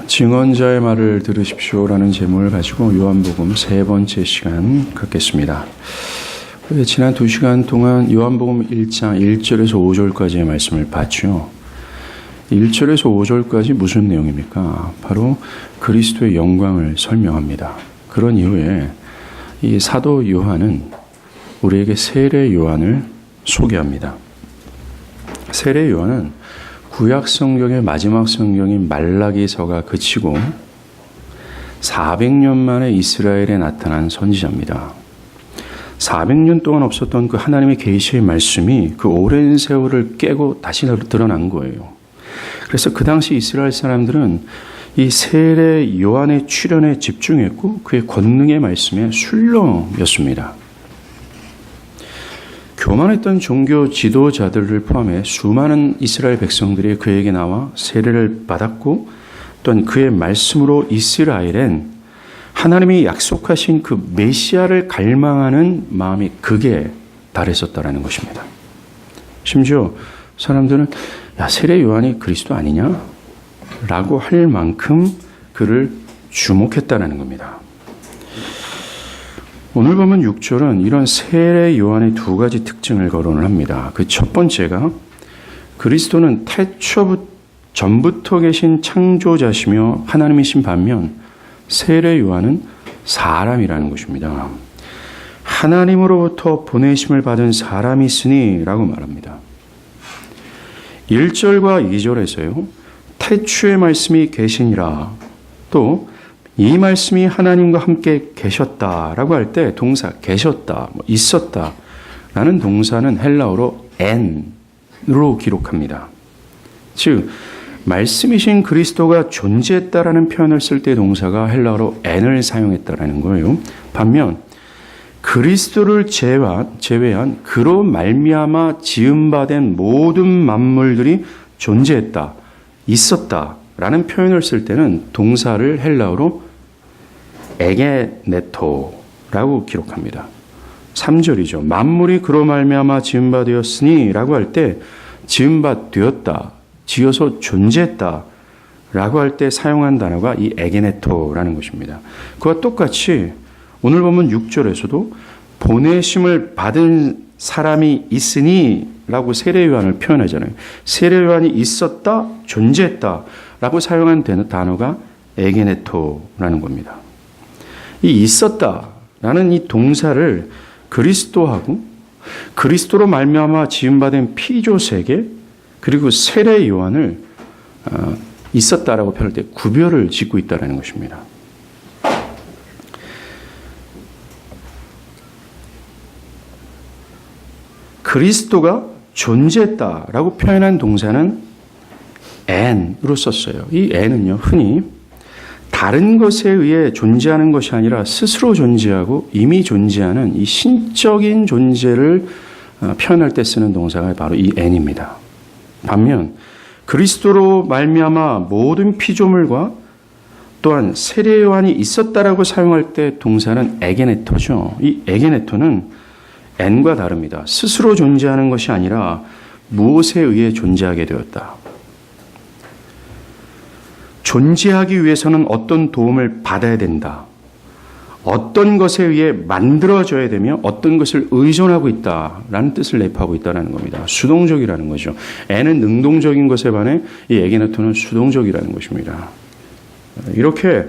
증언자의 말을 들으십시오라는 제목을 가지고 요한복음 세 번째 시간 갖겠습니다. 지난 2시간 동안 요한복음 1장 1절에서 5절까지의 말씀을 봤죠. 1절에서 5절까지 무슨 내용입니까? 바로 그리스도의 영광을 설명합니다. 그런 이후에 이 사도 요한은 우리에게 세례 요한을 소개합니다. 세례 요한은 구약 성경의 마지막 성경인 말라기서가 그치고 400년 만에 이스라엘에 나타난 선지자입니다. 400년 동안 없었던 그 하나님의 계시의 말씀이 그 오랜 세월을 깨고 다시 드러난 거예요. 그래서 그 당시 이스라엘 사람들은 이 세례 요한의 출현에 집중했고 그의 권능의 말씀에 술렁였습니다. 교만했던 종교 지도자들을 포함해 수많은 이스라엘 백성들이 그에게 나와 세례를 받았고 또한 그의 말씀으로 이스라엘엔 하나님이 약속하신 그 메시아를 갈망하는 마음이 극에 달했었다라는 것입니다. 심지어 사람들은 야, 세례 요한이 그리스도 아니냐? 라고 할 만큼 그를 주목했다는 겁니다. 오늘 보면 6절은 이런 세례 요한의 두 가지 특징을 거론을 합니다. 그 첫 번째가 그리스도는 태초 전부터 계신 창조자시며 하나님이신 반면 세례 요한은 사람이라는 것입니다. 하나님으로부터 보내심을 받은 사람이 있으니 라고 말합니다. 1절과 2절에서요. 태초의 말씀이 계시니라 또 이 말씀이 하나님과 함께 계셨다라고 할 때 동사 계셨다, 있었다라는 동사는 헬라어로 엔으로 기록합니다. 즉 말씀이신 그리스도가 존재했다라는 표현을 쓸 때 동사가 헬라어로 엔을 사용했다라는 거예요. 반면 그리스도를 제외한 그로 말미암아 지음받은 모든 만물들이 존재했다, 있었다라는 표현을 쓸 때는 동사를 헬라어로 에게네토라고 기록합니다. 3절이죠. 만물이 그로 말미암아 지음받되었으니 라고 할 때 지음받되었다, 지어서 존재했다 라고 할 때 사용한 단어가 이 에게네토라는 것입니다. 그와 똑같이 오늘 보면 6절에서도 보내심을 받은 사람이 있으니 라고 세례 요한을 표현하잖아요. 세례 요한이 있었다, 존재했다 라고 사용한 단어가 에게네토라는 겁니다. 이 있었다라는 이 동사를 그리스도하고 그리스도로 말미암아 지음받은 피조 세계 그리고 세례 요한을 있었다라고 표현할 때 구별을 짓고 있다는 것입니다. 그리스도가 존재했다라고 표현한 동사는 n으로 썼어요. 이 n은요 흔히 다른 것에 의해 존재하는 것이 아니라 스스로 존재하고 이미 존재하는 이 신적인 존재를 표현할 때 쓰는 동사가 바로 이 n입니다. 반면 그리스도로 말미암아 모든 피조물과 또한 세례 요한이 있었다라고 사용할 때 동사는 에게네토죠. 이 에게네토는 n과 다릅니다. 스스로 존재하는 것이 아니라 무엇에 의해 존재하게 되었다. 존재하기 위해서는 어떤 도움을 받아야 된다. 어떤 것에 의해 만들어져야 되며 어떤 것을 의존하고 있다라는 뜻을 내포하고 있다는 겁니다. 수동적이라는 거죠. n은 능동적인 것에 반해 이 에게네토는 수동적이라는 것입니다. 이렇게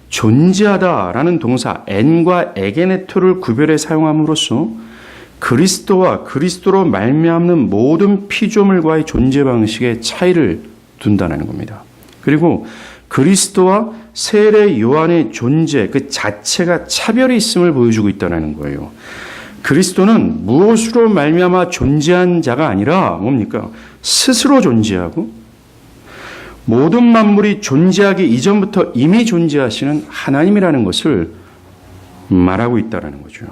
존재하다라는 동사 n과 에게네토를 구별해 사용함으로써 그리스도와 그리스도로 말미암는 모든 피조물과의 존재 방식의 차이를 둔다는 겁니다. 그리고 그리스도와 세례 요한의 존재 그 자체가 차별이 있음을 보여주고 있다는 거예요. 그리스도는 무엇으로 말미암아 존재한 자가 아니라 뭡니까? 스스로 존재하고 모든 만물이 존재하기 이전부터 이미 존재하시는 하나님이라는 것을 말하고 있다는 거죠.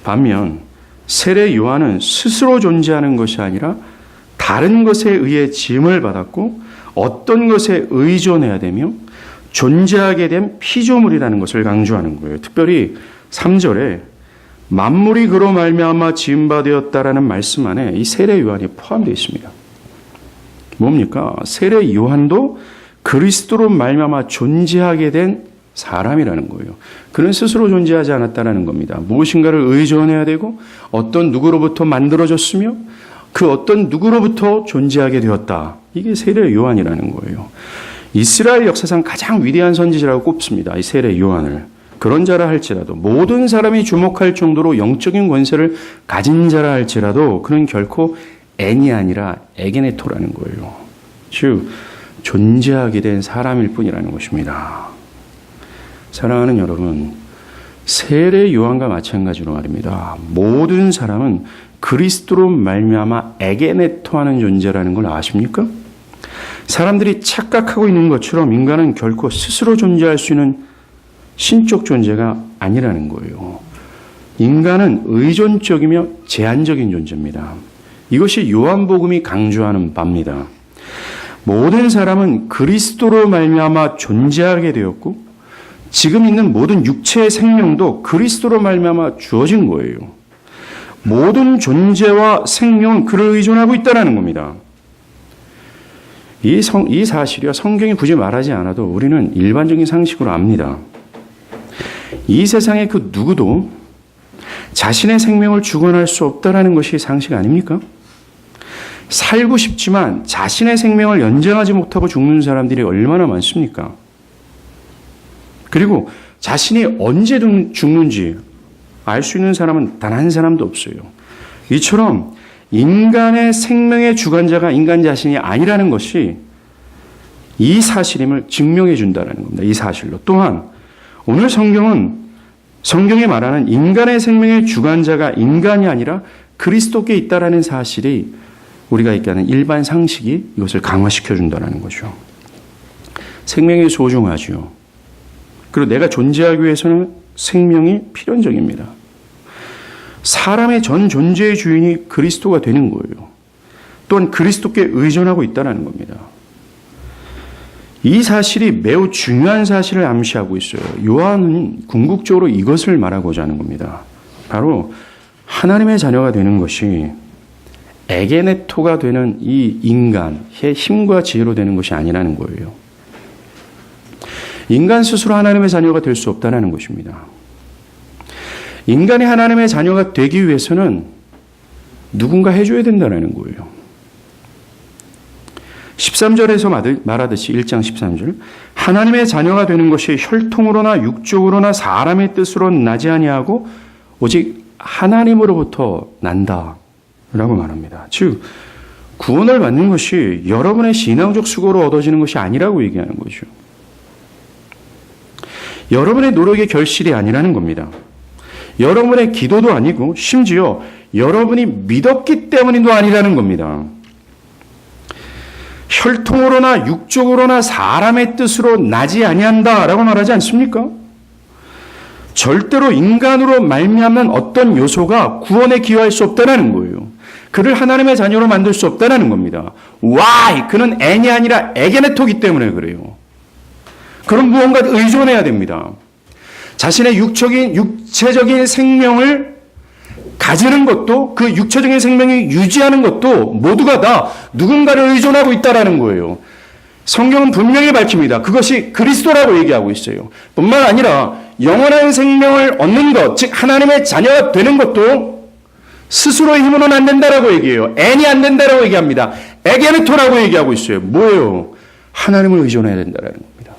반면 세례 요한은 스스로 존재하는 것이 아니라 다른 것에 의해 지음을 받았고 어떤 것에 의존해야 되며 존재하게 된 피조물이라는 것을 강조하는 거예요. 특별히 3절에 만물이 그로 말미암아 지음받되었다라는 말씀 안에 이 세례 요한이 포함되어 있습니다. 뭡니까? 세례 요한도 그리스도로 말미암아 존재하게 된 사람이라는 거예요. 그는 스스로 존재하지 않았다는 겁니다. 무엇인가를 의존해야 되고 어떤 누구로부터 만들어졌으며 그 어떤 누구로부터 존재하게 되었다. 이게 세례 요한이라는 거예요. 이스라엘 역사상 가장 위대한 선지자라고 꼽습니다. 이 세례 요한을. 그런 자라 할지라도 모든 사람이 주목할 정도로 영적인 권세를 가진 자라 할지라도 그는 결코 앤이 아니라 에게네토라는 거예요. 즉 존재하게 된 사람일 뿐이라는 것입니다. 사랑하는 여러분, 세례 요한과 마찬가지로 말입니다. 모든 사람은 그리스도로 말미암아 에게네토하는 존재라는 걸 아십니까? 사람들이 착각하고 있는 것처럼 인간은 결코 스스로 존재할 수 있는 신적 존재가 아니라는 거예요. 인간은 의존적이며 제한적인 존재입니다. 이것이 요한복음이 강조하는 바입니다. 모든 사람은 그리스도로 말미암아 존재하게 되었고 지금 있는 모든 육체의 생명도 그리스도로 말미암아 주어진 거예요. 모든 존재와 생명은 그를 의존하고 있다는 겁니다. 이 사실이요, 성경이 굳이 말하지 않아도 우리는 일반적인 상식으로 압니다. 이 세상의 그 누구도 자신의 생명을 주관할 수 없다는 것이 상식 아닙니까? 살고 싶지만 자신의 생명을 연장하지 못하고 죽는 사람들이 얼마나 많습니까? 그리고 자신이 언제 죽는지 알 수 있는 사람은 단 한 사람도 없어요. 이처럼 인간의 생명의 주관자가 인간 자신이 아니라는 것이 이 사실임을 증명해 준다는 겁니다. 이 사실로. 또한 오늘 성경에 말하는 인간의 생명의 주관자가 인간이 아니라 그리스도께 있다라는 사실이 우리가 있게 하는 일반 상식이 이것을 강화시켜 준다는 거죠. 생명이 소중하죠. 그리고 내가 존재하기 위해서는 생명이 필연적입니다. 사람의 전 존재의 주인이 그리스도가 되는 거예요. 또한 그리스도께 의존하고 있다는 겁니다. 이 사실이 매우 중요한 사실을 암시하고 있어요. 요한은 궁극적으로 이것을 말하고자 하는 겁니다. 바로 하나님의 자녀가 되는 것이 에게네토가 되는 이 인간의 힘과 지혜로 되는 것이 아니라는 거예요. 인간 스스로 하나님의 자녀가 될 수 없다는 것입니다. 인간이 하나님의 자녀가 되기 위해서는 누군가 해줘야 된다는 거예요. 13절에서 말하듯이 1장 13절 하나님의 자녀가 되는 것이 혈통으로나 육적으로나 사람의 뜻으로 나지 아니하고 오직 하나님으로부터 난다 라고 말합니다. 즉 구원을 받는 것이 여러분의 신앙적 수고로 얻어지는 것이 아니라고 얘기하는 거죠. 여러분의 노력의 결실이 아니라는 겁니다. 여러분의 기도도 아니고 심지어 여러분이 믿었기 때문도 아니라는 겁니다. 혈통으로나 육적으로나 사람의 뜻으로 나지 아니한다라고 말하지 않습니까? 절대로 인간으로 말미암는 어떤 요소가 구원에 기여할 수 없다는 거예요. 그를 하나님의 자녀로 만들 수 없다는 겁니다. Why? 그는 앤이 아니라 에게네토기 때문에 그래요. 그럼 무언가 의존해야 됩니다. 자신의 육체적인 생명을 가지는 것도 그 육체적인 생명이 유지하는 것도 모두가 다 누군가를 의존하고 있다는 거예요. 성경은 분명히 밝힙니다. 그것이 그리스도라고 얘기하고 있어요. 뿐만 아니라 영원한 생명을 얻는 것, 즉 하나님의 자녀가 되는 것도 스스로의 힘으로는 안 된다라고 얘기해요. 앤이 안 된다라고 얘기합니다. 에게네토라고 얘기하고 있어요. 뭐예요? 하나님을 의존해야 된다는 겁니다.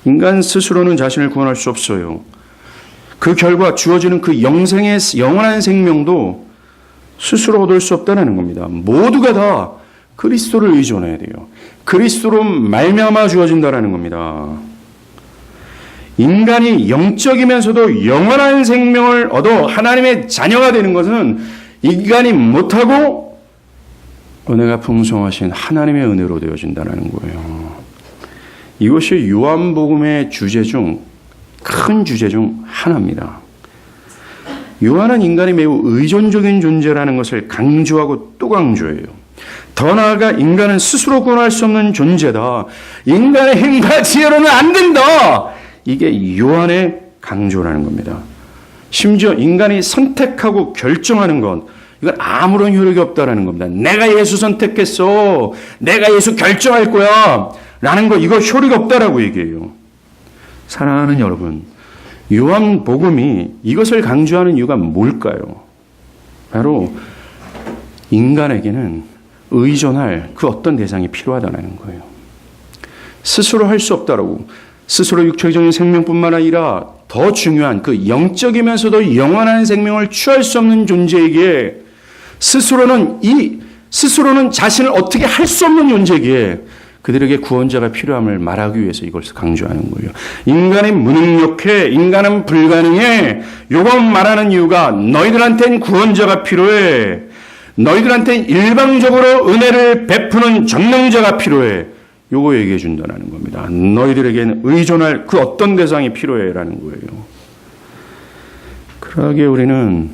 인간 스스로는 자신을 구원할 수 없어요. 그 결과 주어지는 그 영생의 영원한 생명도 스스로 얻을 수 없다는 겁니다. 모두가 다 그리스도를 의존해야 돼요. 그리스도로 말미암아 주어진다는 겁니다. 인간이 영적이면서도 영원한 생명을 얻어 하나님의 자녀가 되는 것은 인간이 못하고 은혜가 풍성하신 하나님의 은혜로 되어진다는 거예요. 이것이 요한복음의 주제 중 큰 주제 중 하나입니다. 요한은 인간이 매우 의존적인 존재라는 것을 강조하고 또 강조해요. 더 나아가 인간은 스스로 구원할 수 없는 존재다. 인간의 힘과 지혜로는 안 된다. 이게 요한의 강조라는 겁니다. 심지어 인간이 선택하고 결정하는 것, 이건 아무런 효력이 없다라는 겁니다. 내가 예수 선택했어. 내가 예수 결정할 거야. 라는 거 이거 효력이 없다라고 얘기해요. 사랑하는 여러분, 요한복음이 이것을 강조하는 이유가 뭘까요? 바로 인간에게는 의존할 그 어떤 대상이 필요하다는 거예요. 스스로 할 수 없다라고. 스스로 육체적인 생명뿐만 아니라 더 중요한 그 영적이면서도 영원한 생명을 취할 수 없는 존재에게 스스로는 자신을 어떻게 할 수 없는 존재기에 그들에게 구원자가 필요함을 말하기 위해서 이것을 강조하는 거예요. 인간이 무능력해, 인간은 불가능해. 요거 말하는 이유가 너희들한테는 구원자가 필요해. 너희들한테는 일방적으로 은혜를 베푸는 전능자가 필요해. 요거 얘기해 준다는 겁니다. 너희들에게는 의존할 그 어떤 대상이 필요해라는 거예요. 그러기에 우리는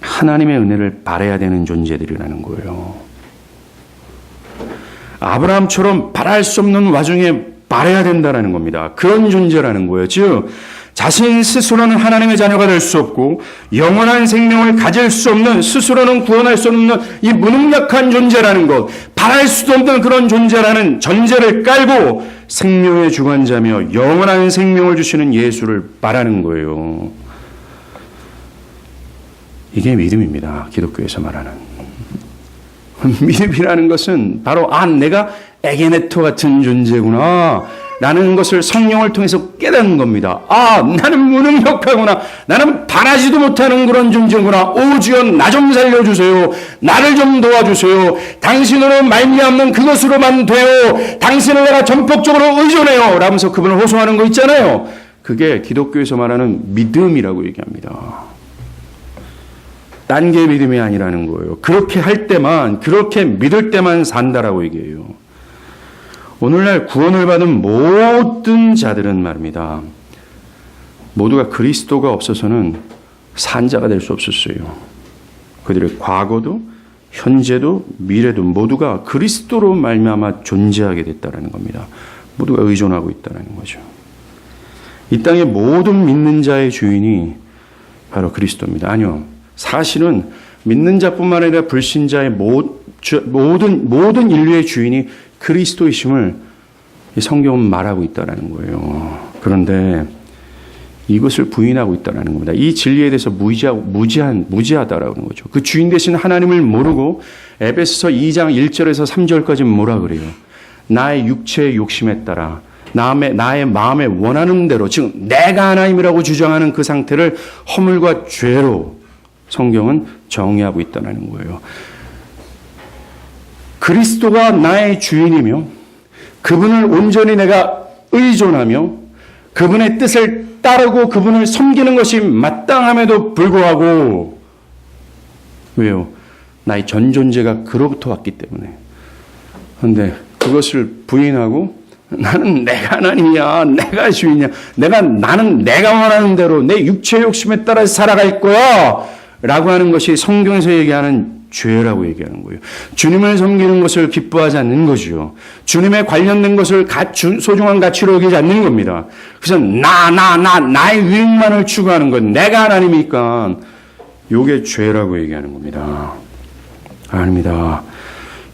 하나님의 은혜를 바라야 되는 존재들이라는 거예요. 아브라함처럼 바랄 수 없는 와중에 바라야 된다는 겁니다. 그런 존재라는 거예요. 즉 자신 스스로는 하나님의 자녀가 될 수 없고 영원한 생명을 가질 수 없는, 스스로는 구원할 수 없는 이 무능력한 존재라는 것, 바랄 수도 없는 그런 존재라는 전제를 깔고 생명의 주관자며 영원한 생명을 주시는 예수를 바라는 거예요. 이게 믿음입니다. 기독교에서 말하는. 믿음이라는 것은 바로 내가 에게네토 같은 존재구나 라는 것을 성령을 통해서 깨닫는 겁니다. 나는 무능력하구나. 나는 바라지도 못하는 그런 존재구나. 오 주여, 나 좀 살려주세요. 나를 좀 도와주세요. 당신으로 말미암는 그것으로만 돼요. 당신을 내가 전폭적으로 의존해요. 라면서 그분을 호소하는 거 있잖아요. 그게 기독교에서 말하는 믿음이라고 얘기합니다. 딴 게 믿음이 아니라는 거예요. 그렇게 할 때만, 그렇게 믿을 때만 산다라고 얘기해요. 오늘날 구원을 받은 모든 자들은 말입니다. 모두가 그리스도가 없어서는 산자가 될 수 없었어요. 그들의 과거도 현재도 미래도 모두가 그리스도로 말미암아 존재하게 됐다는 겁니다. 모두가 의존하고 있다는 거죠. 이 땅의 모든 믿는 자의 주인이 바로 그리스도입니다. 아니요. 사실은 믿는 자뿐만 아니라 불신자의 모든 인류의 주인이 그리스도이심을 성경은 말하고 있다는 거예요. 그런데 이것을 부인하고 있다는 겁니다. 이 진리에 대해서 무지하다라는 거죠. 그 주인 되신 하나님을 모르고 에베소서 2장 1절에서 3절까지 뭐라 그래요? 나의 육체의 욕심에 따라 나의 마음에 원하는 대로, 즉 내가 하나님이라고 주장하는 그 상태를 허물과 죄로 성경은 정의하고 있다는 거예요. 그리스도가 나의 주인이며 그분을 온전히 내가 의존하며 그분의 뜻을 따르고 그분을 섬기는 것이 마땅함에도 불구하고, 왜요? 나의 전 존재가 그로부터 왔기 때문에. 그런데 그것을 부인하고 나는 내가 하나님이야, 내가 주인이야, 나는 내가 원하는 대로 내 육체의 욕심에 따라 살아갈 거야 라고 하는 것이 성경에서 얘기하는 죄라고 얘기하는 거예요. 주님을 섬기는 것을 기뻐하지 않는 거죠. 주님에 관련된 것을 소중한 가치로 여기지 않는 겁니다. 그래서 나의 유익만을 추구하는 것, 내가 하나님이니까 이게 죄라고 얘기하는 겁니다. 아닙니다.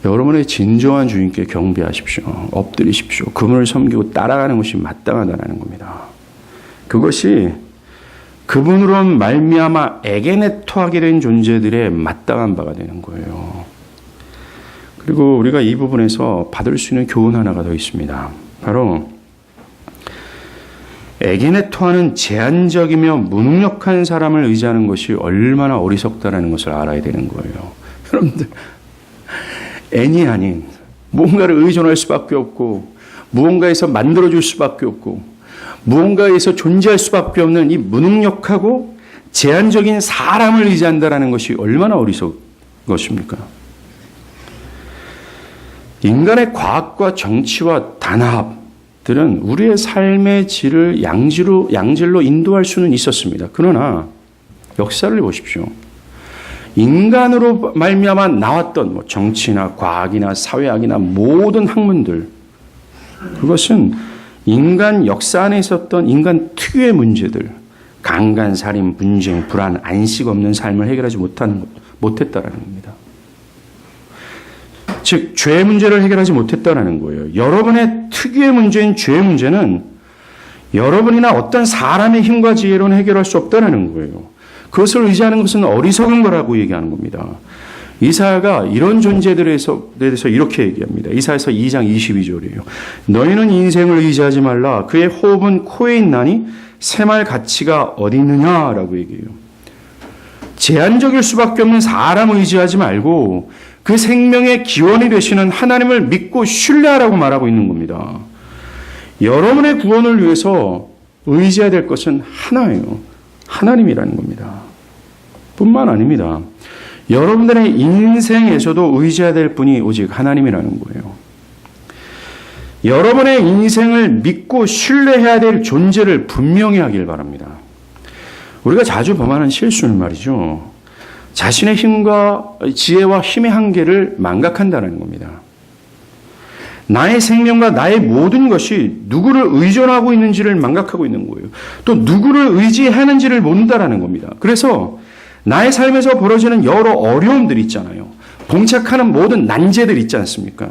여러분의 진정한 주인께 경배하십시오. 엎드리십시오. 그분을 섬기고 따라가는 것이 마땅하다는 겁니다. 그것이 그분으로 말미암아 에게네토하게 된 존재들의 마땅한 바가 되는 거예요. 그리고 우리가 이 부분에서 받을 수 있는 교훈 하나가 더 있습니다. 바로 에게네토하는 제한적이며 무능력한 사람을 의지하는 것이 얼마나 어리석다라는 것을 알아야 되는 거예요. 여러분들, 애니 아닌 무언가를 의존할 수밖에 없고 무언가에서 만들어줄 수밖에 없고 무언가에서 존재할 수밖에 없는 이 무능력하고 제한적인 사람을 의지한다는 것이 얼마나 어리석은 것입니까? 인간의 과학과 정치와 단합들은 우리의 삶의 질을 양질로 인도할 수는 있었습니다. 그러나 역사를 보십시오. 인간으로 말미암아 나왔던 정치나 과학이나 사회학이나 모든 학문들, 그것은 인간 역사 안에 있었던 인간 특유의 문제들, 강간, 살인, 분쟁, 불안, 안식 없는 삶을 해결하지 못했다라는 겁니다. 즉, 죄 문제를 해결하지 못했다라는 거예요. 여러분의 특유의 문제인 죄 문제는 여러분이나 어떤 사람의 힘과 지혜로는 해결할 수 없다는 거예요. 그것을 의지하는 것은 어리석은 거라고 얘기하는 겁니다. 이사야가 이런 존재들에 대해서 이렇게 얘기합니다. 이사야서 2장 22절이에요. 너희는 인생을 의지하지 말라. 그의 호흡은 코에 있나니 새말 가치가 어디 있느냐라고 얘기해요. 제한적일 수밖에 없는 사람을 의지하지 말고 그 생명의 기원이 되시는 하나님을 믿고 신뢰하라고 말하고 있는 겁니다. 여러분의 구원을 위해서 의지해야 될 것은 하나예요. 하나님이라는 겁니다. 뿐만 아닙니다. 여러분들의 인생에서도 의지해야 될 분이 오직 하나님이라는 거예요. 여러분의 인생을 믿고 신뢰해야 될 존재를 분명히 하길 바랍니다. 우리가 자주 범하는 실수는 말이죠. 자신의 힘과 지혜와 힘의 한계를 망각한다는 겁니다. 나의 생명과 나의 모든 것이 누구를 의존하고 있는지를 망각하고 있는 거예요. 또 누구를 의지하는지를 모른다는 겁니다. 그래서 나의 삶에서 벌어지는 여러 어려움들 있잖아요. 봉착하는 모든 난제들 있지 않습니까?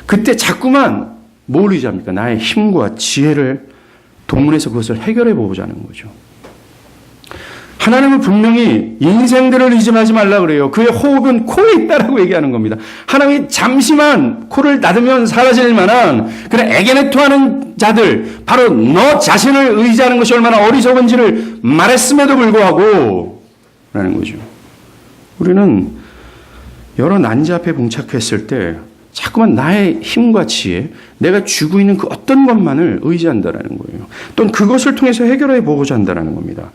그때 자꾸만 뭘 의지합니까? 나의 힘과 지혜를 동문해서 그것을 해결해 보자는 거죠. 하나님은 분명히 인생들을 의심하지 말라 그래요. 그의 호흡은 코에 있다라고 얘기하는 겁니다. 하나님이 잠시만 코를 닫으면 사라질 만한 그런 에게네토하는 자들, 바로 너 자신을 의지하는 것이 얼마나 어리석은지를 말했음에도 불구하고 라는 거죠. 우리는 여러 난제 앞에 봉착했을 때 자꾸만 나의 힘과 지혜, 내가 쥐고 있는 그 어떤 것만을 의지한다라는 거예요. 또는 그것을 통해서 해결해 보고자 한다라는 겁니다.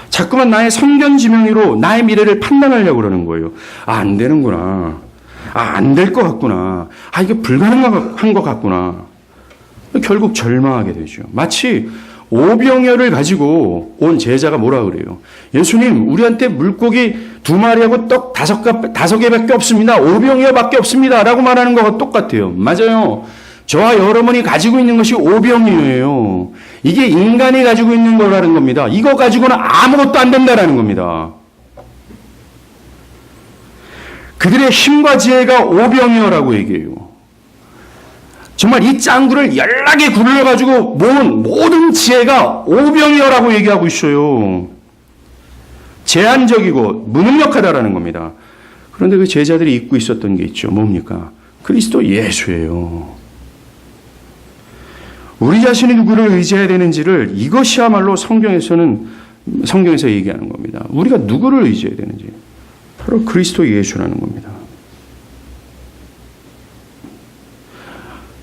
자꾸만 나의 선견지명으로 나의 미래를 판단하려고 그러는 거예요. 아, 안 되는구나. 아, 안 될 것 같구나. 아, 이게 불가능한 것 같구나. 결국 절망하게 되죠. 마치 오병이어를 가지고 온 제자가 뭐라 그래요? 예수님, 우리한테 물고기 2마리하고 떡 5개밖에 없습니다. 오병이어밖에 없습니다. 라고 말하는 거와 똑같아요. 맞아요. 저와 여러분이 가지고 있는 것이 오병이어예요. 이게 인간이 가지고 있는 거라는 겁니다. 이거 가지고는 아무것도 안 된다라는 겁니다. 그들의 힘과 지혜가 오병이어라고 얘기해요. 정말 이 짱구를 연락에 굴러가지고 모은 모든 지혜가 오병이어라고 얘기하고 있어요. 제한적이고 무능력하다라는 겁니다. 그런데 그 제자들이 잊고 있었던 게 있죠. 뭡니까? 그리스도 예수예요. 우리 자신이 누구를 의지해야 되는지를 이것이야말로 성경에서 얘기하는 겁니다. 우리가 누구를 의지해야 되는지. 바로 그리스도 예수라는 겁니다.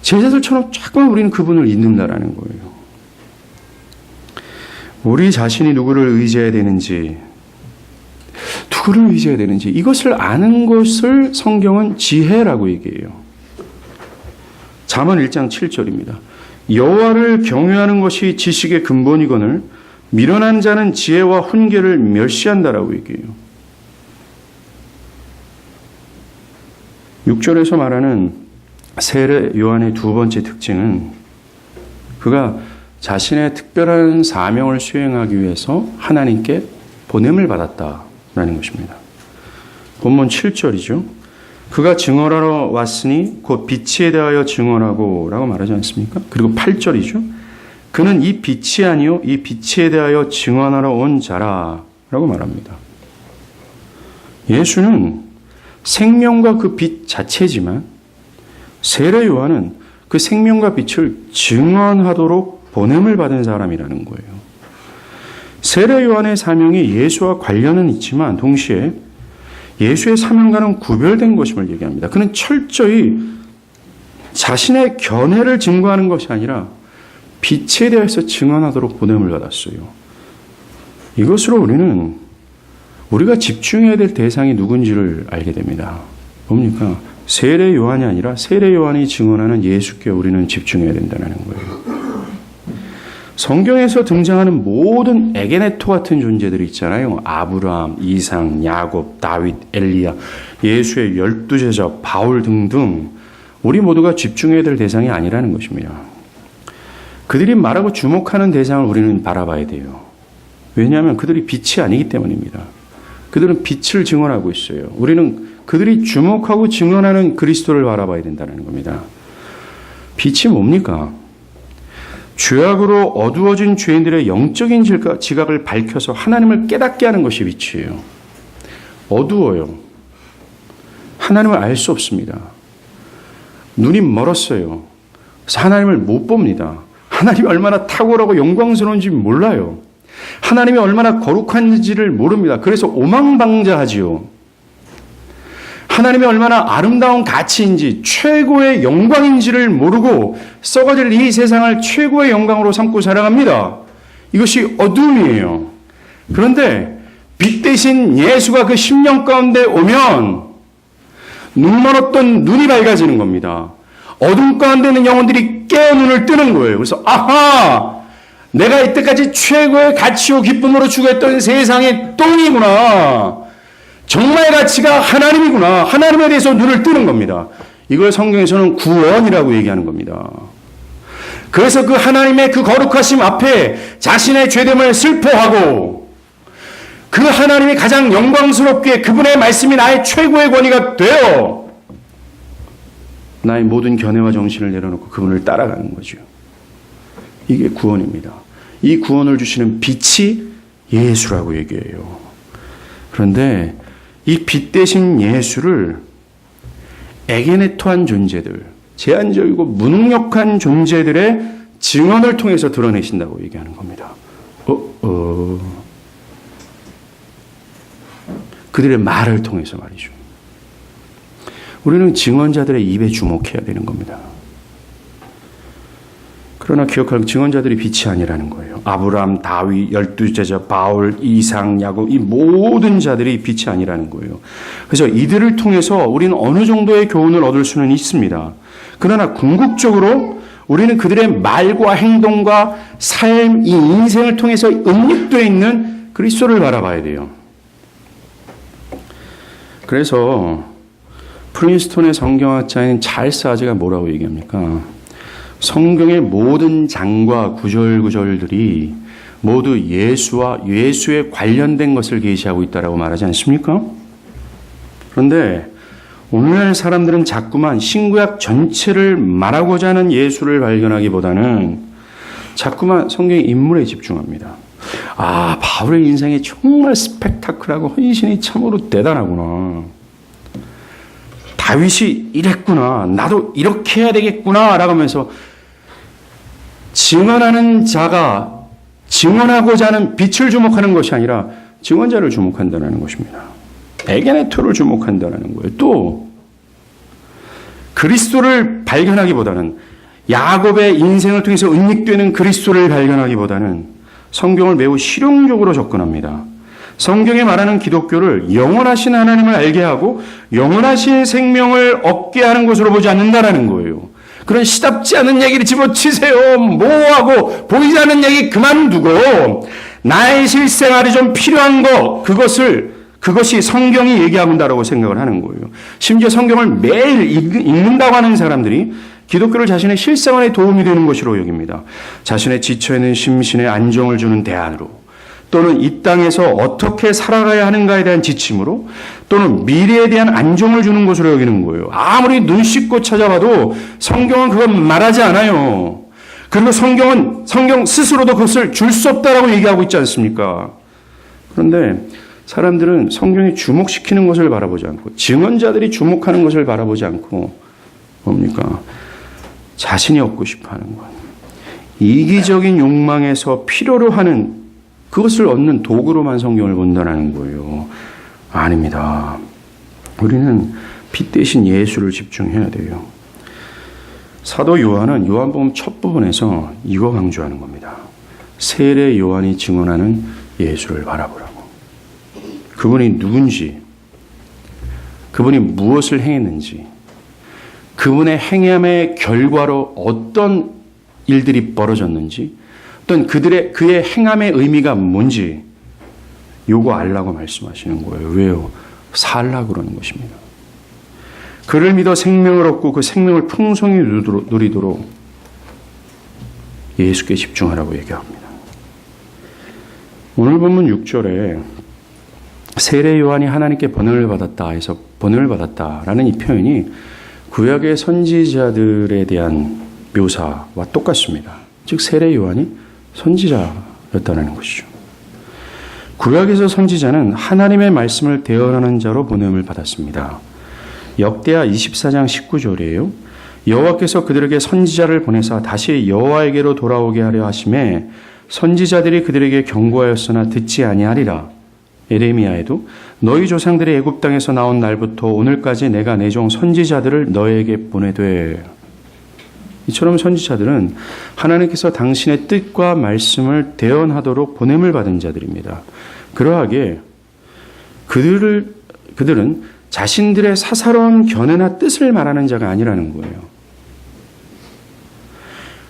제자들처럼 자꾸만 우리는 그분을 잊는다라는 거예요. 우리 자신이 누구를 의지해야 되는지, 이것을 아는 것을 성경은 지혜라고 얘기해요. 잠언 1장 7절입니다. 여호와를 경외하는 것이 지식의 근본이거늘 미련한 자는 지혜와 훈계를 멸시한다라고 얘기해요. 6절에서 말하는 세례 요한의 두 번째 특징은 그가 자신의 특별한 사명을 수행하기 위해서 하나님께 보냄을 받았다라는 것입니다. 본문 7절이죠. 그가 증언하러 왔으니 곧 빛에 대하여 증언하고 라고 말하지 않습니까? 그리고 8절이죠. 그는 이 빛이 아니요 이 빛에 대하여 증언하러 온 자라 라고 말합니다. 예수는 생명과 그 빛 자체지만 세례 요한은 그 생명과 빛을 증언하도록 보냄을 받은 사람이라는 거예요. 세례 요한의 사명이 예수와 관련은 있지만 동시에 예수의 사명과는 구별된 것임을 얘기합니다. 그는 철저히 자신의 견해를 증거하는 것이 아니라 빛에 대해서 증언하도록 보냄을 받았어요. 이것으로 우리는 우리가 집중해야 될 대상이 누군지를 알게 됩니다. 뭡니까? 세례 요한이 아니라 세례 요한이 증언하는 예수께 우리는 집중해야 된다는 거예요. 성경에서 등장하는 모든 에게네토 같은 존재들이 있잖아요. 아브라함, 이삭, 야곱, 다윗, 엘리야, 예수의 12제자, 바울 등등 우리 모두가 집중해야 될 대상이 아니라는 것입니다. 그들이 말하고 주목하는 대상을 우리는 바라봐야 돼요. 왜냐하면 그들이 빛이 아니기 때문입니다. 그들은 빛을 증언하고 있어요. 우리는 그들이 주목하고 증언하는 그리스도를 바라봐야 된다는 겁니다. 빛이 뭡니까? 죄악으로 어두워진 죄인들의 영적인 지각을 밝혀서 하나님을 깨닫게 하는 것이 빛이에요. 어두워요. 하나님을 알 수 없습니다. 눈이 멀었어요. 그래서 하나님을 못 봅니다. 하나님이 얼마나 탁월하고 영광스러운지 몰라요. 하나님이 얼마나 거룩한지를 모릅니다. 그래서 오망방자하지요. 하나님이 얼마나 아름다운 가치인지 최고의 영광인지를 모르고 썩어질 이 세상을 최고의 영광으로 삼고 살아갑니다. 이것이 어둠이에요. 그런데 빛 대신 예수가 그 심령 가운데 오면 눈멀었던 눈이 밝아지는 겁니다. 어둠 가운데 있는 영혼들이 깨어 눈을 뜨는 거예요. 그래서 아하! 내가 이때까지 최고의 가치요 기쁨으로 추구했던 세상의 똥이구나. 정말 가치가 하나님이구나. 하나님에 대해서 눈을 뜨는 겁니다. 이걸 성경에서는 구원이라고 얘기하는 겁니다. 그래서 그 하나님의 그 거룩하심 앞에 자신의 죄됨을 슬퍼하고 그 하나님이 가장 영광스럽게 그분의 말씀이 나의 최고의 권위가 되어 나의 모든 견해와 정신을 내려놓고 그분을 따라가는 거죠. 이게 구원입니다. 이 구원을 주시는 빛이 예수라고 얘기해요. 그런데 이 빛 대신 예수를 에게네토한 존재들, 제한적이고 무능력한 존재들의 증언을 통해서 드러내신다고 얘기하는 겁니다. 그들의 말을 통해서 말이죠. 우리는 증언자들의 입에 주목해야 되는 겁니다. 그러나 기억할 증언자들이 빛이 아니라는 거예요. 아브라함, 다윗, 12제자, 바울, 이상, 야곱 이 모든 자들이 빛이 아니라는 거예요. 그래서 이들을 통해서 우리는 어느 정도의 교훈을 얻을 수는 있습니다. 그러나 궁극적으로 우리는 그들의 말과 행동과 삶, 이 인생을 통해서 응립되어 있는 그리스도를 바라봐야 돼요. 그래서 프린스톤의 성경학자인 찰스 아즈가 뭐라고 얘기합니까? 성경의 모든 장과 구절구절들이 모두 예수와 예수에 관련된 것을 계시하고 있다고 말하지 않습니까? 그런데 오늘날 사람들은 자꾸만 신구약 전체를 말하고자 하는 예수를 발견하기보다는 자꾸만 성경의 인물에 집중합니다. 아, 바울의 인생이 정말 스펙타클하고 헌신이 참으로 대단하구나. 다윗이 이랬구나. 나도 이렇게 해야 되겠구나. 라고 하면서 증언하는 자가 증언하고자 하는 빛을 주목하는 것이 아니라 증언자를 주목한다는 것입니다. 에게네토를 주목한다는 거예요. 또 그리스도를 발견하기보다는 야곱의 인생을 통해서 은닉되는 그리스도를 발견하기보다는 성경을 매우 실용적으로 접근합니다. 성경에 말하는 기독교를 영원하신 하나님을 알게 하고 영원하신 생명을 얻게 하는 것으로 보지 않는다라는 거예요. 그런 시답지 않은 얘기를 집어치세요. 모호하고 보이지 않는 얘기 그만두고 나의 실생활이 좀 필요한 것 그것이 성경이 얘기하고 있다고 생각을 하는 거예요. 심지어 성경을 매일 읽는다고 하는 사람들이 기독교를 자신의 실생활에 도움이 되는 것으로 여깁니다. 자신의 지쳐있는 심신에 안정을 주는 대안으로 또는 이 땅에서 어떻게 살아가야 하는가에 대한 지침으로 또는 미래에 대한 안정을 주는 것으로 여기는 거예요. 아무리 눈 씻고 찾아봐도 성경은 그건 말하지 않아요. 그리고 성경 스스로도 그것을 줄 수 없다라고 얘기하고 있지 않습니까? 그런데 사람들은 성경이 주목시키는 것을 바라보지 않고 증언자들이 주목하는 것을 바라보지 않고 뭡니까? 자신이 얻고 싶어하는 것. 이기적인 욕망에서 필요로 하는 그것을 얻는 도구로만 성경을 본다는 거예요. 아닙니다. 우리는 빛 대신 예수를 집중해야 돼요. 사도 요한은 요한복음 첫 부분에서 이거 강조하는 겁니다. 세례 요한이 증언하는 예수를 바라보라고. 그분이 누군지, 그분이 무엇을 행했는지, 그분의 행함의 결과로 어떤 일들이 벌어졌는지, 어떤 그의 행함의 의미가 뭔지 요거 알라고 말씀하시는 거예요. 왜요? 살라고 그러는 것입니다. 그를 믿어 생명을 얻고 그 생명을 풍성히 누리도록 예수께 집중하라고 얘기합니다. 오늘 본문 6절에 세례 요한이 하나님께 번호를 받았다 해서 번호를 받았다라는 이 표현이 구약의 선지자들에 대한 묘사와 똑같습니다. 즉 세례 요한이 선지자였다는 것이죠. 구약에서 선지자는 하나님의 말씀을 대언하는 자로 보냄을 받았습니다. 역대하 24장 19절이에요. 여호와께서 그들에게 선지자를 보내사 다시 여호와에게로 돌아오게 하려 하심에 선지자들이 그들에게 경고하였으나 듣지 아니하리라. 에레미야에도 너희 조상들이 애굽 땅에서 나온 날부터 오늘까지 내가 내 종 선지자들을 너에게 보내되. 이처럼 선지자들은 하나님께서 당신의 뜻과 말씀을 대언하도록 보냄을 받은 자들입니다. 그러하게 그들은 자신들의 사사로운 견해나 뜻을 말하는 자가 아니라는 거예요.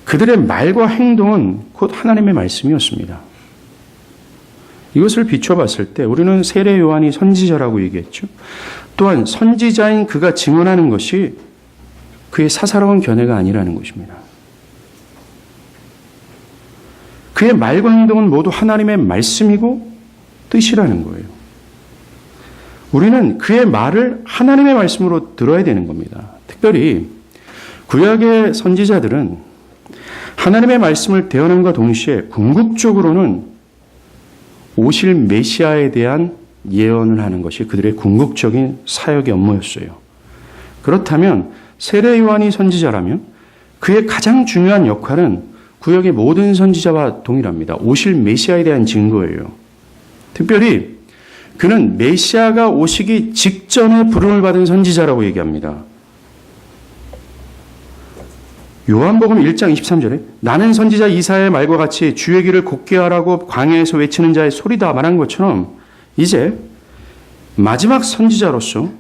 그들의 말과 행동은 곧 하나님의 말씀이었습니다. 이것을 비춰봤을 때 우리는 세례 요한이 선지자라고 얘기했죠. 또한 선지자인 그가 증언하는 것이 그의 사사로운 견해가 아니라는 것입니다. 그의 말과 행동은 모두 하나님의 말씀이고 뜻이라는 거예요. 우리는 그의 말을 하나님의 말씀으로 들어야 되는 겁니다. 특별히 구약의 선지자들은 하나님의 말씀을 대언함과 동시에 궁극적으로는 오실 메시아에 대한 예언을 하는 것이 그들의 궁극적인 사역의 업무였어요. 그렇다면 세례 요한이 선지자라면 그의 가장 중요한 역할은 구약의 모든 선지자와 동일합니다. 오실 메시아에 대한 증거예요. 특별히 그는 메시아가 오시기 직전에 부름을 받은 선지자라고 얘기합니다. 요한복음 1장 23절에 나는 선지자 이사야의 말과 같이 주의 길을 곧게 하라고 광야에서 외치는 자의 소리다 말한 것처럼 이제 마지막 선지자로서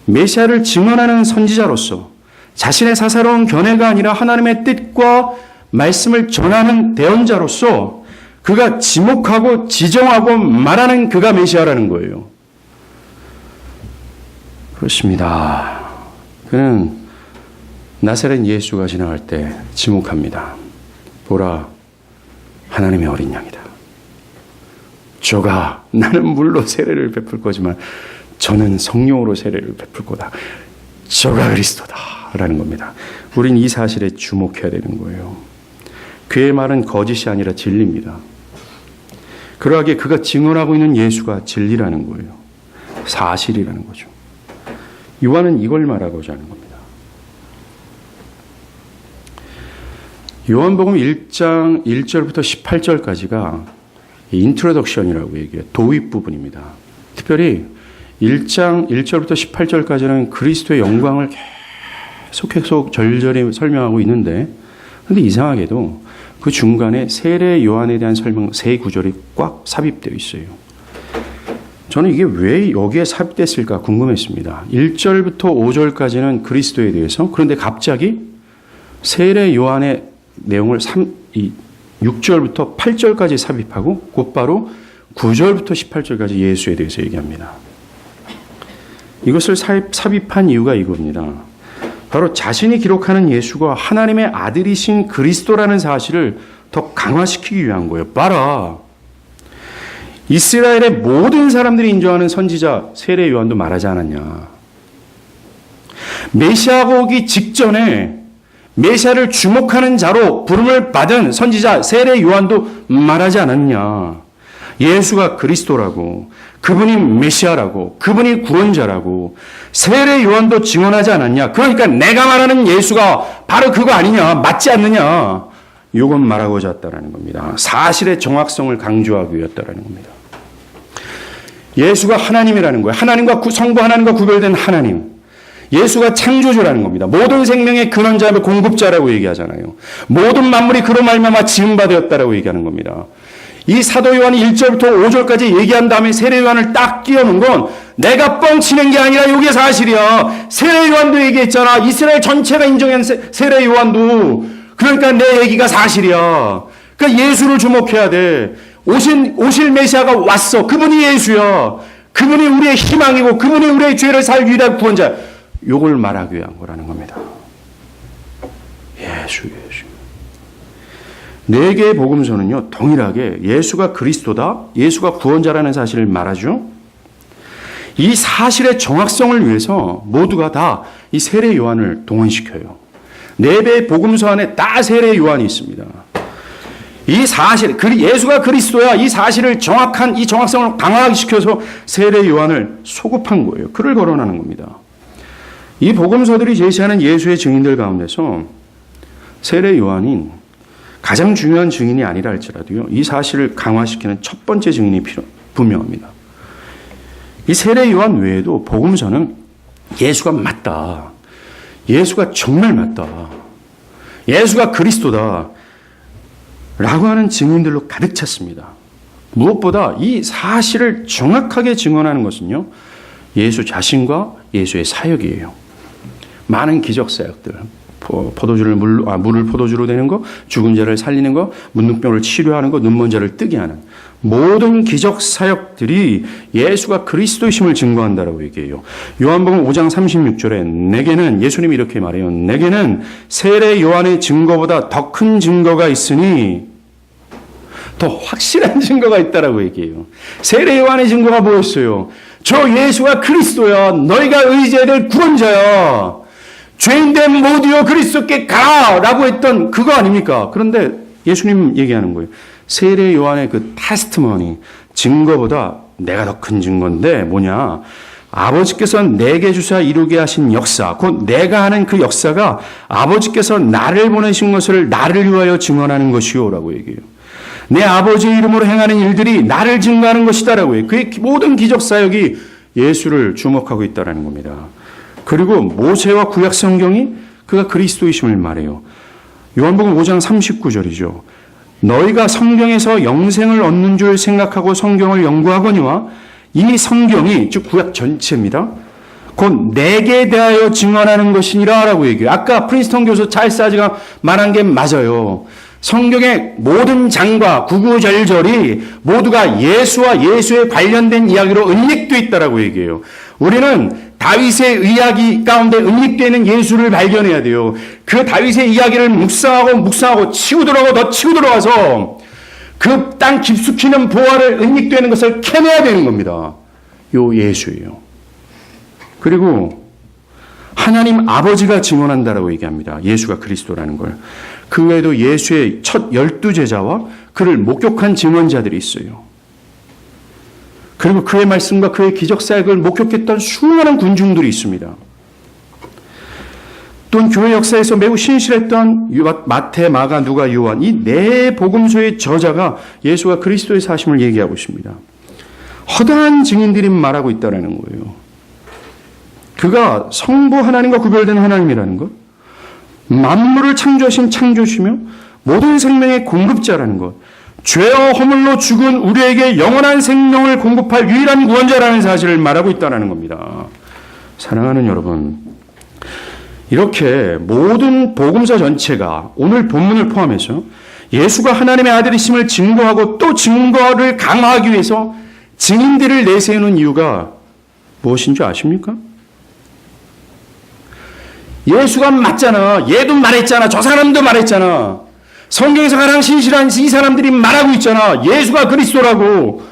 메시아를 증언하는 선지자로서 자신의 사사로운 견해가 아니라 하나님의 뜻과 말씀을 전하는 대언자로서 그가 지목하고 지정하고 말하는 그가 메시아라는 거예요. 그렇습니다. 그는 나사렛 예수가 지나갈 때 지목합니다. 보라, 하나님의 어린 양이다. 저가 나는 물로 세례를 베풀 거지만 저는 성령으로 세례를 베풀 거다. 저가 그리스도다라는 겁니다. 우린 이 사실에 주목해야 되는 거예요. 그의 말은 거짓이 아니라 진리입니다. 그러하기에 그가 증언하고 있는 예수가 진리라는 거예요. 사실이라는 거죠. 요한은 이걸 말하고자 하는 겁니다. 요한복음 1장 1절부터 18절까지가 인트로덕션이라고 얘기해요. 도입 부분입니다. 특별히 1장 1절부터 18절까지는 그리스도의 영광을 계속 절절히 설명하고 있는데, 그런데 이상하게도 그 중간에 세례 요한에 대한 설명 세 구절이 꽉 삽입되어 있어요. 저는 이게 왜 여기에 삽입됐을까 궁금했습니다. 1절부터 5절까지는 그리스도에 대해서, 그런데 갑자기 세례 요한의 내용을 6절부터 8절까지 삽입하고 곧바로 9절부터 18절까지 예수에 대해서 얘기합니다. 이것을 삽입한 이유가 이겁니다. 바로 자신이 기록하는 예수가 하나님의 아들이신 그리스도라는 사실을 더 강화시키기 위한 거예요. 봐라, 이스라엘의 모든 사람들이 인정하는 선지자 세례 요한도 말하지 않았냐. 메시아가 오기 직전에 메시아를 주목하는 자로 부름을 받은 선지자 세례 요한도 말하지 않았냐. 예수가 그리스도라고, 그분이 메시아라고, 그분이 구원자라고 세례 요한도 증언하지 않았냐. 그러니까 내가 말하는 예수가 바로 그거 아니냐, 맞지 않느냐, 이건 말하고자 했다는 겁니다. 사실의 정확성을 강조하기 위해였다는 겁니다. 예수가 하나님이라는 거예요. 성부 하나님과 구별된 하나님. 예수가 창조주라는 겁니다. 모든 생명의 근원자며 공급자라고 얘기하잖아요. 모든 만물이 그로 말미암아 지음바 되었다라고 얘기하는 겁니다. 이 사도 요한이 1절부터 5절까지 얘기한 다음에 세례 요한을 딱 끼워놓은 건 내가 뻥치는 게 아니라 이게 사실이야. 세례 요한도 얘기했잖아. 이스라엘 전체가 인정한 세례 요한도. 그러니까 내 얘기가 사실이야. 그러니까 예수를 주목해야 돼. 오실 메시아가 왔어. 그분이 예수야. 그분이 우리의 희망이고 그분이 우리의 죄를 살 유일한 구원자. 요걸 말하기 위한 거라는 겁니다. 예수. 네 개의 복음서는요, 동일하게 예수가 그리스도다, 예수가 구원자라는 사실을 말하죠. 이 사실의 정확성을 위해서 모두가 다 이 세례 요한을 동원시켜요. 네 개의 복음서 안에 다 세례 요한이 있습니다. 이 사실, 예수가 그리스도야, 이 사실을 정확한, 이 정확성을 강화하게 시켜서 세례 요한을 소급한 거예요. 글을 거론하는 겁니다. 이 복음서들이 제시하는 예수의 증인들 가운데서 세례 요한인 가장 중요한 증인이 아니라 할지라도요, 이 사실을 강화시키는 첫 번째 증인이 분명합니다. 이 세례 요한 외에도 복음서는 예수가 맞다, 예수가 정말 맞다, 예수가 그리스도다 라고 하는 증인들로 가득 찼습니다. 무엇보다 이 사실을 정확하게 증언하는 것은요, 예수 자신과 예수의 사역이에요. 많은 기적 사역들, 물을 포도주로 되는 거, 죽은 자를 살리는 거, 문둥병을 치료하는 거, 눈먼 자를 뜨게 하는 모든 기적 사역들이 예수가 그리스도이심을 증거한다라고 얘기해요. 요한복음 5장 36절에 내게는, 예수님이 이렇게 말해요. 내게는 세례 요한의 증거보다 더 큰 증거가 있으니, 더 확실한 증거가 있다라고 얘기해요. 세례 요한의 증거가 뭐였어요? 저 예수가 그리스도야, 너희가 의지해야 될 구원자야, 죄인된 모두여 그리스도께 가라 라고 했던 그거 아닙니까? 그런데 예수님 얘기하는 거예요. 세례 요한의 그 테스트머니, 증거보다 내가 더 큰 증거인데 뭐냐? 아버지께서 내게 주사 이루게 하신 역사, 곧 내가 하는 그 역사가 아버지께서 나를 보내신 것을 나를 위하여 증언하는 것이요 라고 얘기해요. 내 아버지의 이름으로 행하는 일들이 나를 증거하는 것이다라고 해요. 그의 모든 기적 사역이 예수를 주목하고 있다는 겁니다. 그리고 모세와 구약 성경이 그가 그리스도이심을 말해요. 요한복음 5장 39절이죠. 너희가 성경에서 영생을 얻는 줄 생각하고 성경을 연구하거니와 이 성경이, 즉 구약 전체입니다, 곧 내게 대하여 증언하는 것이니라 라고 얘기해요. 아까 프린스턴 교수 찰스 하지가 말한 게 맞아요. 성경의 모든 장과 구구절절이 모두가 예수와 예수에 관련된 이야기로 은닉되어 있다라고 얘기해요. 우리는 다윗의 이야기 가운데 은닉되어 있는 예수를 발견해야 돼요. 그 다윗의 이야기를 묵상하고 치고 들어가고 더 치고 들어가서 그 땅 깊숙이는 보화를 은닉되는 것을 캐내야 되는 겁니다. 요 예수예요. 그리고 하나님 아버지가 증언한다라고 얘기합니다. 예수가 그리스도라는 걸. 그 외에도 예수의 첫 12제자와 그를 목격한 증언자들이 있어요. 그리고 그의 말씀과 그의 기적사역을 목격했던 수많은 군중들이 있습니다. 또는 교회 역사에서 매우 신실했던 마태, 마가, 누가, 요한, 이 네 복음서의 저자가 예수가 그리스도의 사심을 얘기하고 있습니다. 허다한 증인들이 말하고 있다는 거예요. 그가 성부 하나님과 구별된 하나님이라는 것, 만물을 창조하신 창조주시며 모든 생명의 공급자라는 것, 죄와 허물로 죽은 우리에게 영원한 생명을 공급할 유일한 구원자라는 사실을 말하고 있다는 겁니다. 사랑하는 여러분, 이렇게 모든 복음서 전체가 오늘 본문을 포함해서 예수가 하나님의 아들이심을 증거하고 또 증거를 강화하기 위해서 증인들을 내세우는 이유가 무엇인 줄 아십니까? 예수가 맞잖아. 얘도 말했잖아. 저 사람도 말했잖아. 성경에서 가장 신실한 이 사람들이 말하고 있잖아. 예수가 그리스도라고.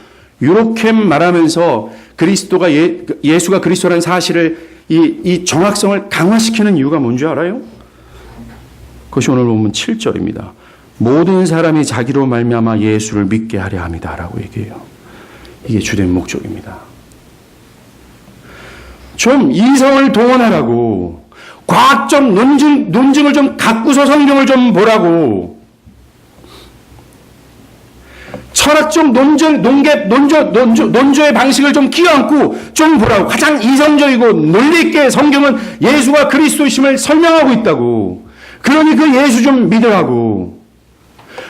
이렇게 말하면서 그리스도가 예수가 그리스도라는 사실을 이 정확성을 강화시키는 이유가 뭔지 알아요? 그것이 오늘 본문 7절입니다. 모든 사람이 자기로 말미암아 예수를 믿게 하려 함이다라고 얘기해요. 이게 주된 목적입니다. 좀 이성을 동원하라고, 과학적 논증을 좀 갖고서 성경을 좀 보라고, 철학적 논조의 방식을 좀 끼워안고 좀 보라고, 가장 이성적이고 논리있게 성경은 예수가 그리스도이심을 설명하고 있다고. 그러니 그 예수 좀 믿으라고.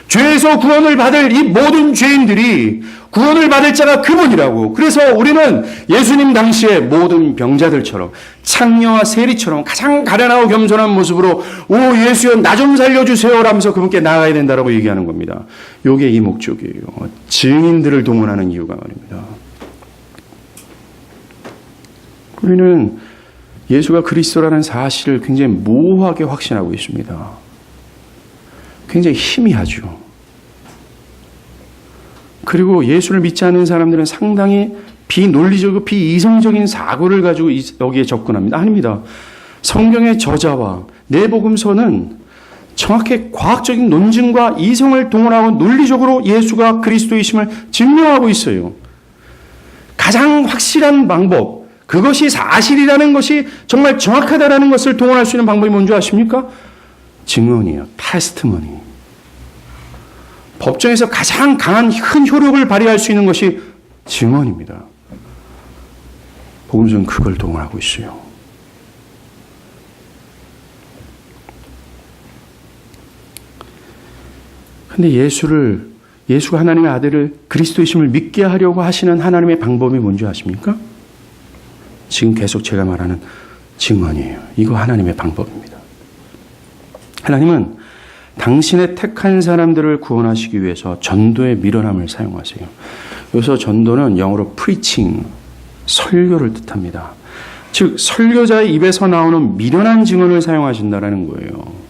죄에서 구원을 받을 이 모든 죄인들이 구원을 받을 자가 그분이라고. 그래서 우리는 예수님 당시의 모든 병자들처럼, 창녀와 세리처럼 가장 가련하고 겸손한 모습으로 오 예수여 나 좀 살려주세요 라면서 그분께 나아가야 된다라고 얘기하는 겁니다. 이게 이 목적이에요. 증인들을 동원하는 이유가 말입니다. 우리는 예수가 그리스도라는 사실을 굉장히 모호하게 확신하고 있습니다. 굉장히 희미하죠. 그리고 예수를 믿지 않는 사람들은 상당히 비논리적이고 비이성적인 사고를 가지고 여기에 접근합니다. 아닙니다. 성경의 저자와 내복음서는 정확히 과학적인 논증과 이성을 동원하고 논리적으로 예수가 그리스도이심을 증명하고 있어요. 가장 확실한 방법, 그것이 사실이라는 것이 정말 정확하다라는 것을 동원할 수 있는 방법이 뭔지 아십니까? 증언이에요. 테스트머니. 법정에서 가장 강한 큰 효력을 발휘할 수 있는 것이 증언입니다. 복음서는 그걸 동원하고 있어요. 근데 예수가 하나님의 아들을 그리스도이심을 믿게 하려고 하시는 하나님의 방법이 뭔지 아십니까? 지금 계속 제가 말하는 증언이에요. 이거 하나님의 방법입니다. 하나님은 당신의 택한 사람들을 구원하시기 위해서 전도의 미련함을 사용하세요. 여기서 전도는 영어로 preaching, 설교를 뜻합니다. 즉 설교자의 입에서 나오는 미련한 증언을 사용하신다는 거예요.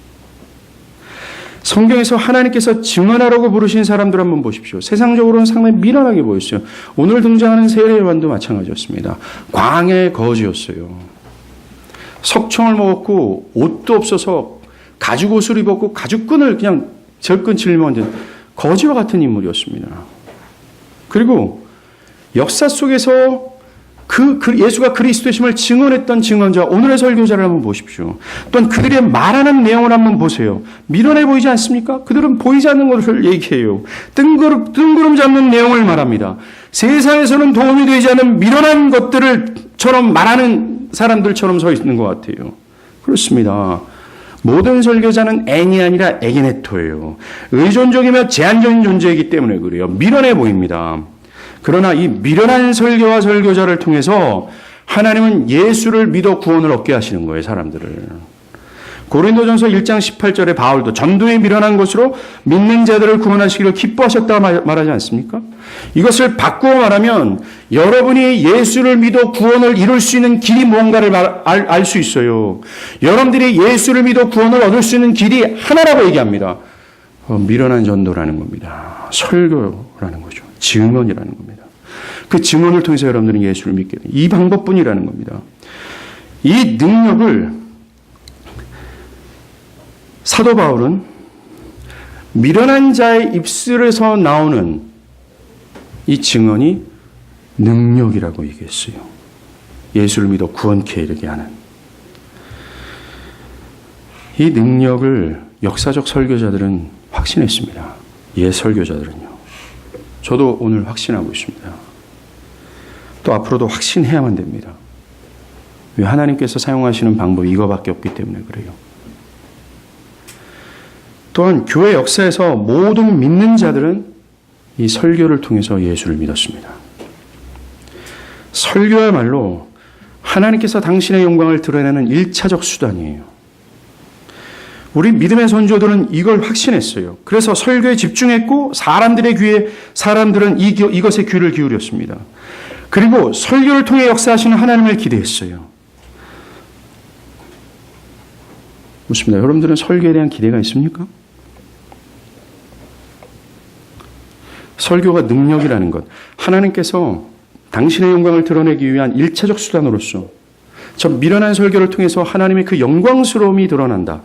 성경에서 하나님께서 증언하라고 부르신 사람들 한번 보십시오. 세상적으로는 상당히 미련하게 보였어요. 오늘 등장하는 세례 요한도 마찬가지였습니다. 광야의 거지였어요. 석청을 먹었고 옷도 없어서 가죽옷을 입었고 가죽끈을 그냥 절끈 짊어진 거지와 같은 인물이었습니다. 그리고 역사 속에서 예수가 그리스도이심을 증언했던 증언자, 오늘의 설교자를 한번 보십시오. 또한 그들의 말하는 내용을 한번 보세요. 미련해 보이지 않습니까? 그들은 보이지 않는 것을 얘기해요. 뜬구름 잡는 내용을 말합니다. 세상에서는 도움이 되지 않는 미련한 것들을처럼 말하는 사람들처럼 서 있는 것 같아요. 그렇습니다. 모든 설교자는 N이 아니라 에게네토예요. 의존적이며 제한적인 존재이기 때문에 그래요. 미련해 보입니다. 그러나 이 미련한 설교와 설교자를 통해서 하나님은 예수를 믿어 구원을 얻게 하시는 거예요, 사람들을. 고린도전서 1장 18절에 바울도 전도에 미련한 것으로 믿는 자들을 구원하시기를 기뻐하셨다고 말하지 않습니까? 이것을 바꾸어 말하면 여러분이 예수를 믿어 구원을 이룰 수 있는 길이 뭔가를 알 수 있어요. 여러분들이 예수를 믿어 구원을 얻을 수 있는 길이 하나라고 얘기합니다. 미련한 전도라는 겁니다. 설교라는 거죠. 증언이라는 겁니다. 그 증언을 통해서 여러분들은 예수를 믿게 돼요. 이 방법뿐이라는 겁니다. 이 능력을 사도 바울은 미련한 자의 입술에서 나오는 이 증언이 능력이라고 얘기했어요. 예수를 믿어 구원케 이르게 하는. 이 능력을 역사적 설교자들은 확신했습니다. 옛 설교자들은요. 저도 오늘 확신하고 있습니다. 또 앞으로도 확신해야만 됩니다. 왜? 하나님께서 사용하시는 방법이 이거밖에 없기 때문에 그래요. 또한 교회 역사에서 모든 믿는 자들은 이 설교를 통해서 예수를 믿었습니다. 설교야말로 하나님께서 당신의 영광을 드러내는 1차적 수단이에요. 우리 믿음의 선조들은 이걸 확신했어요. 그래서 설교에 집중했고 사람들은 이것에 귀를 기울였습니다. 그리고 설교를 통해 역사하시는 하나님을 기대했어요. 묻습니다. 여러분들은 설교에 대한 기대가 있습니까? 설교가 능력이라는 것, 하나님께서 당신의 영광을 드러내기 위한 1차적 수단으로서 저 미련한 설교를 통해서 하나님의 그 영광스러움이 드러난다.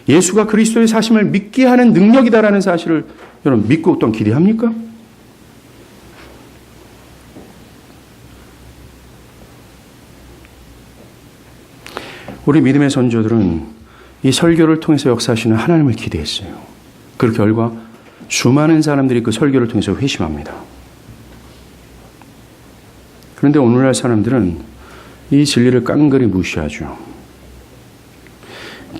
예수가 그리스도의 사심을 믿게 하는 능력이다라는 사실을 여러분 믿고 또 기대합니까? 우리 믿음의 선조들은 이 설교를 통해서 역사하시는 하나님을 기대했어요. 그 결과 수많은 사람들이 그 설교를 통해서 회심합니다. 그런데 오늘날 사람들은 이 진리를 깡그리 무시하죠.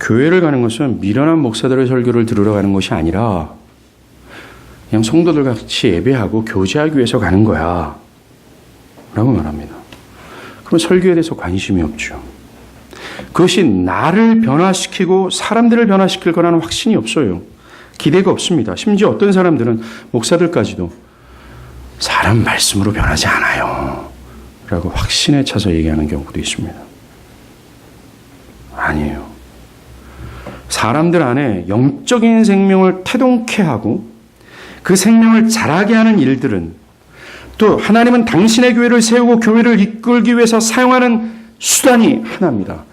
교회를 가는 것은 미련한 목사들의 설교를 들으러 가는 것이 아니라 그냥 성도들 같이 예배하고 교제하기 위해서 가는 거야 라고 말합니다. 그럼 설교에 대해서 관심이 없죠. 그것이 나를 변화시키고 사람들을 변화시킬 거라는 확신이 없어요. 기대가 없습니다. 심지어 어떤 사람들은 목사들까지도 사람 말씀으로 변하지 않아요 라고 확신에 차서 얘기하는 경우도 있습니다. 아니에요. 사람들 안에 영적인 생명을 태동케 하고 그 생명을 자라게 하는 일들은 또 하나님은 당신의 교회를 세우고 교회를 이끌기 위해서 사용하는 수단이 하나입니다.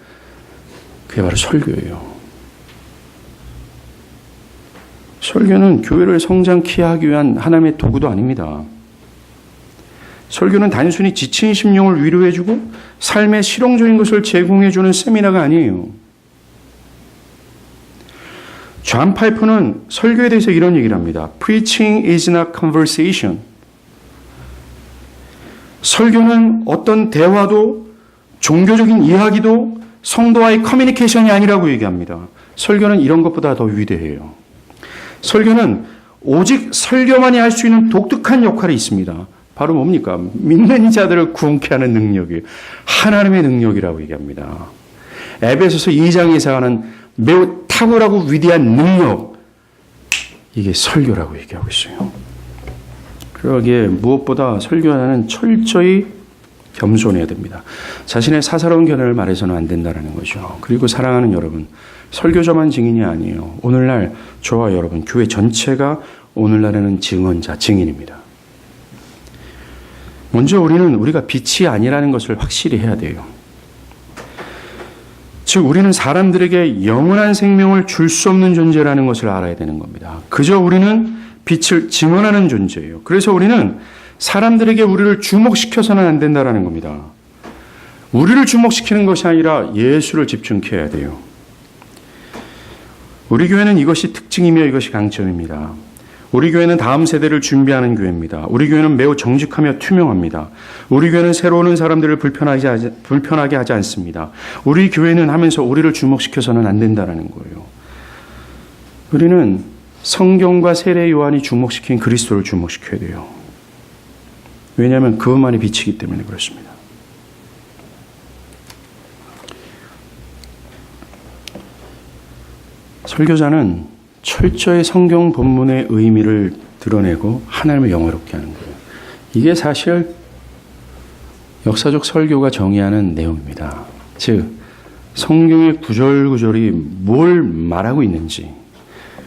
그게 바로 설교예요. 설교는 교회를 성장케 하기 위한 하나님의 도구도 아닙니다. 설교는 단순히 지친 심령을 위로해주고 삶의 실용적인 것을 제공해주는 세미나가 아니에요. 존 파이퍼는 설교에 대해서 이런 얘기를 합니다. Preaching is not conversation. 설교는 어떤 대화도 종교적인 이야기도 성도와의 커뮤니케이션이 아니라고 얘기합니다. 설교는 이런 것보다 더 위대해요. 설교는 오직 설교만이 할 수 있는 독특한 역할이 있습니다. 바로 뭡니까? 믿는 자들을 구원케 하는 능력이 하나님의 능력이라고 얘기합니다. 에베소서 2장에서 하는 매우 탁월하고 위대한 능력, 이게 설교라고 얘기하고 있어요. 그러기에 무엇보다 설교하는 철저히 겸손해야 됩니다. 자신의 사사로운 견해를 말해서는 안 된다는 거죠. 그리고 사랑하는 여러분, 설교자만 증인이 아니에요. 오늘날 저와 여러분, 교회 전체가 오늘날에는 증언자, 증인입니다. 먼저 우리가 빛이 아니라는 것을 확실히 해야 돼요. 즉 우리는 사람들에게 영원한 생명을 줄 수 없는 존재라는 것을 알아야 되는 겁니다. 그저 우리는 빛을 증언하는 존재예요. 그래서 우리는 사람들에게 우리를 주목시켜서는 안 된다는 겁니다. 우리를 주목시키는 것이 아니라 예수를 집중케 해야 돼요. 우리 교회는 이것이 특징이며 이것이 강점입니다. 우리 교회는 다음 세대를 준비하는 교회입니다. 우리 교회는 매우 정직하며 투명합니다. 우리 교회는 새로 오는 사람들을 불편하게 하지 않습니다. 우리 교회는 하면서 우리를 주목시켜서는 안 된다는 거예요. 우리는 성경과 세례 요한이 주목시킨 그리스도를 주목시켜야 돼요. 왜냐하면 그것만이 빛이기 때문에 그렇습니다. 설교자는 철저히 성경 본문의 의미를 드러내고 하나님을 영화롭게 하는 거예요. 이게 사실 역사적 설교가 정의하는 내용입니다. 즉 성경의 구절구절이 뭘 말하고 있는지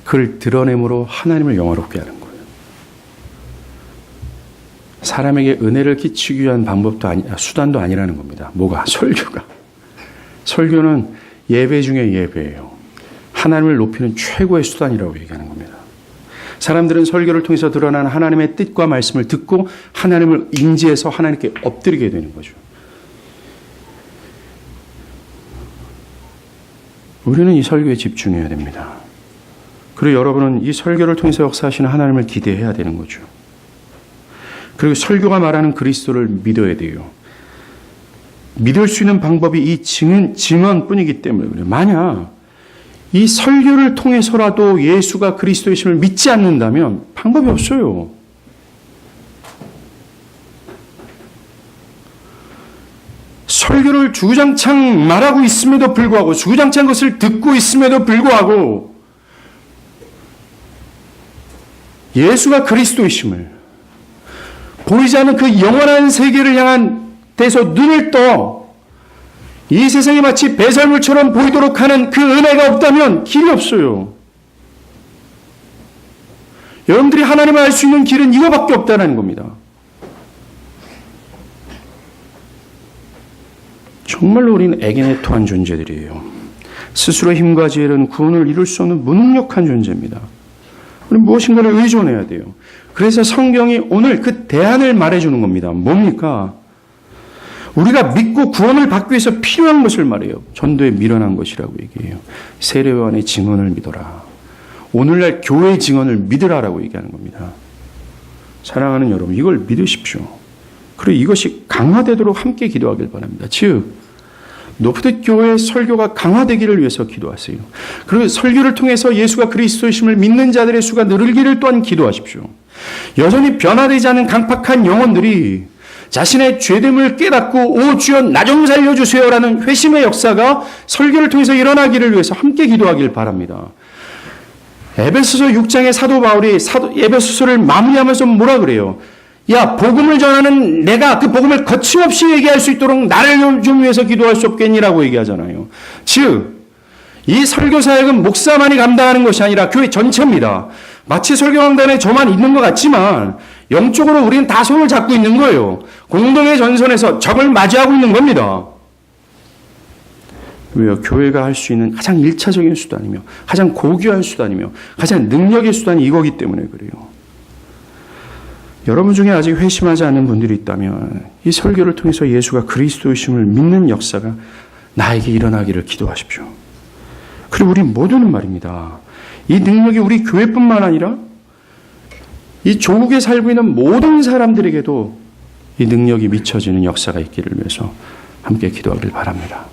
그걸 드러냄으로 하나님을 영화롭게 하는 거예요. 사람에게 은혜를 끼치기 위한 방법도 수단도 아니라는 겁니다. 뭐가? 설교가. 설교는 예배 중에 예배예요. 하나님을 높이는 최고의 수단이라고 얘기하는 겁니다. 사람들은 설교를 통해서 드러나는 하나님의 뜻과 말씀을 듣고 하나님을 인지해서 하나님께 엎드리게 되는 거죠. 우리는 이 설교에 집중해야 됩니다. 그리고 여러분은 이 설교를 통해서 역사하시는 하나님을 기대해야 되는 거죠. 그리고 설교가 말하는 그리스도를 믿어야 돼요. 믿을 수 있는 방법이 이 증언뿐이기 때문에 그래요. 만약 이 설교를 통해서라도 예수가 그리스도이심을 믿지 않는다면 방법이 없어요. 설교를 주구장창 말하고 있음에도 불구하고 주구장창 것을 듣고 있음에도 불구하고 예수가 그리스도이심을 보이지 않는 그 영원한 세계를 향한 데서 눈을 떠 이 세상이 마치 배설물처럼 보이도록 하는 그 은혜가 없다면 길이 없어요. 여러분들이 하나님을 알 수 있는 길은 이거밖에 없다는 겁니다. 정말로 우리는 애기네토한 존재들이에요. 스스로 힘과 지혜로는 구원을 이룰 수 없는 무능력한 존재입니다. 우리는 무엇인가를 의존해야 돼요. 그래서 성경이 오늘 그 대안을 말해주는 겁니다. 뭡니까? 우리가 믿고 구원을 받기 위해서 필요한 것을 말해요. 전도에 미련한 것이라고 얘기해요. 세례요한의 증언을 믿어라. 오늘날 교회의 증언을 믿으라라고 얘기하는 겁니다. 사랑하는 여러분, 이걸 믿으십시오. 그리고 이것이 강화되도록 함께 기도하길 바랍니다. 즉 노프드 교회의 설교가 강화되기를 위해서 기도하세요. 그리고 설교를 통해서 예수가 그리스도이심을 믿는 자들의 수가 늘기를 또한 기도하십시오. 여전히 변화되지 않은 강팍한 영혼들이 자신의 죄됨을 깨닫고 오 주여 나 좀 살려주세요라는 회심의 역사가 설교를 통해서 일어나기를 위해서 함께 기도하길 바랍니다. 에베소서 6장의 사도 바울이 에베소서를 마무리하면서 뭐라 그래요? 야, 복음을 전하는 내가 그 복음을 거침없이 얘기할 수 있도록 나를 좀 위해서 기도할 수 없겠니라고 얘기하잖아요. 즉, 이 설교 사역은 목사만이 감당하는 것이 아니라 교회 전체입니다. 마치 설교 강단에 저만 있는 것 같지만 영적으로 우리는 다 손을 잡고 있는 거예요. 공동의 전선에서 적을 맞이하고 있는 겁니다. 왜요? 교회가 할 수 있는 가장 1차적인 수단이며 가장 고귀한 수단이며 가장 능력의 수단이 이거기 때문에 그래요. 여러분 중에 아직 회심하지 않는 분들이 있다면 이 설교를 통해서 예수가 그리스도이심을 믿는 역사가 나에게 일어나기를 기도하십시오. 그리고 우리 모두는 말입니다. 이 능력이 우리 교회뿐만 아니라 이 조국에 살고 있는 모든 사람들에게도 이 능력이 미쳐지는 역사가 있기를 위해서 함께 기도하길 바랍니다.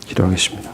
기도하겠습니다.